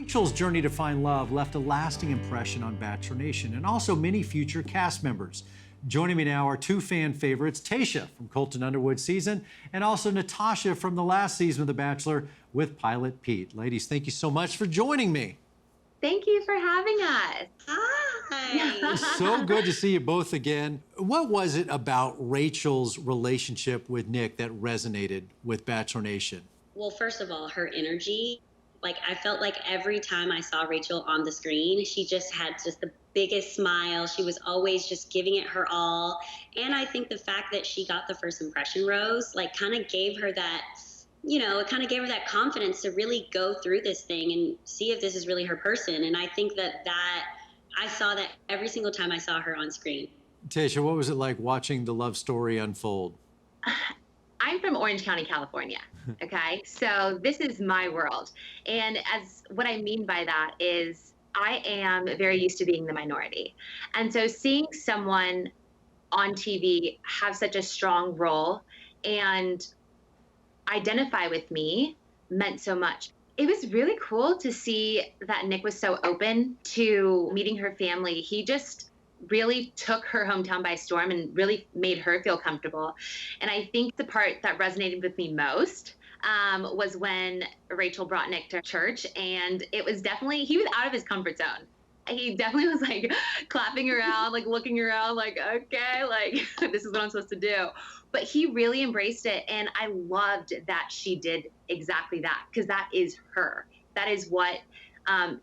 Rachel's journey to find love left a lasting impression on Bachelor Nation and also many future cast members. Joining me now are two fan favorites, Tayshia from Colton Underwood's season and also Natasha from the last season of The Bachelor with Pilot Pete. Ladies, thank you so much for joining me. Thank you for having us. Hi. So good to see you both again. What was it about Rachel's relationship with Nick that resonated with Bachelor Nation? Well, first of all, her energy. Like, I felt like every time I saw Rachel on the screen, she just had just the biggest smile. She was always just giving it her all. And I think the fact that she got the first impression rose, like, kind of gave her that, it kind of gave her that confidence to really go through this thing and see if this is really her person. And I think that I saw that every single time I saw her on screen. Tayshia, what was it like watching the love story unfold? I'm from Orange County, California. Okay, so this is my world. And as what I mean by that is I am very used to being the minority. And so seeing someone on TV have such a strong role and identify with me meant so much. It was really cool to see that Nick was so open to meeting her family. He just really took her hometown by storm and really made her feel comfortable. And I think the part that resonated with me most was when Rachel brought Nick to church, and it was definitely, he was out of his comfort zone. He definitely was like clapping around, like looking around, like, okay, like this is what I'm supposed to do. But he really embraced it. And I loved that she did exactly that, because that is her. That is what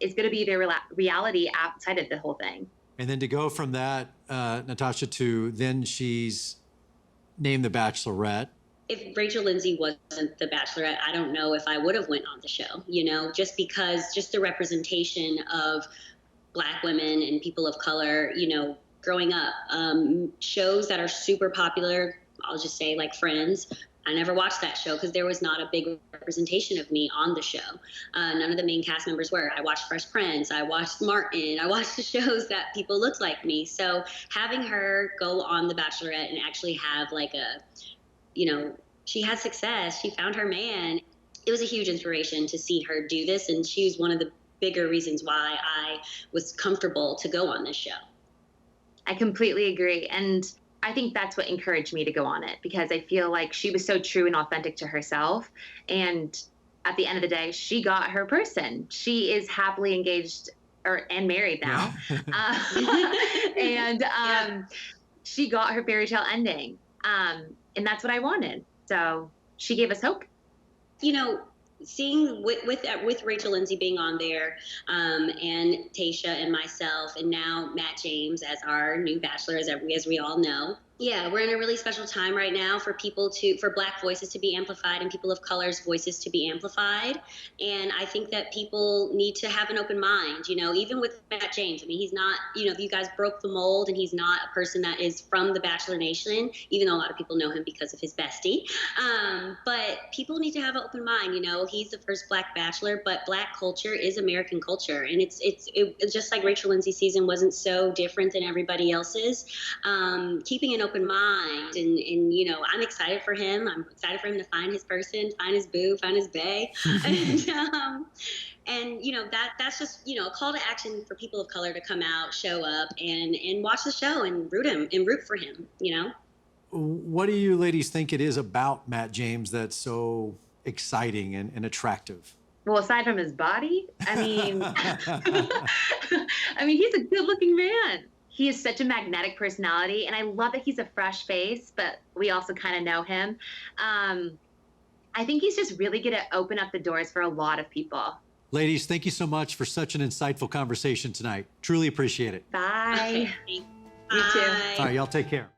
is going to be their reality outside of the whole thing. And then to go from that, Natasha, to then she's named the Bachelorette. If Rachel Lindsay wasn't the Bachelorette, I don't know if I would have went on the show, just because just the representation of Black women and people of color, growing up, shows that are super popular, I'll just say like Friends. I never watched that show because there was not a big representation of me on the show. None of the main cast members were. I watched Fresh Prince, I watched Martin, I watched the shows that people looked like me. So having her go on The Bachelorette and actually have like she had success, she found her man. It was a huge inspiration to see her do this, and she was one of the bigger reasons why I was comfortable to go on this show. I completely agree. And I think that's what encouraged me to go on it, because I feel like she was so true and authentic to herself. And at the end of the day, she got her person. She is happily engaged and married now. She got her fairy tale ending. And that's what I wanted. So she gave us hope. Seeing with Rachel Lindsay being on there, and Tayshia and myself, and now Matt James as our new Bachelor, as we all know. Yeah, we're in a really special time right now for Black voices to be amplified and people of color's voices to be amplified. And I think that people need to have an open mind, even with Matt James. I mean, he's not, you guys broke the mold, and he's not a person that is from the Bachelor Nation, even though a lot of people know him because of his bestie. But people need to have an open mind, he's the first Black Bachelor, but Black culture is American culture. And it's just like Rachel Lindsay's season wasn't so different than everybody else's. Keeping an open mind, and I'm excited for him. I'm excited for him to find his person, find his boo, find his bae. And that's just a call to action for people of color to come out, show up, and watch the show and root for him. What do you ladies think it is about Matt James that's so exciting and attractive? Well, aside from his body, I mean, he's a good-looking man. He is such a magnetic personality, and I love that he's a fresh face, but we also kind of know him. I think he's just really going to open up the doors for a lot of people. Ladies, thank you so much for such an insightful conversation tonight. Truly appreciate it. Bye. Okay. You too. All right, y'all take care.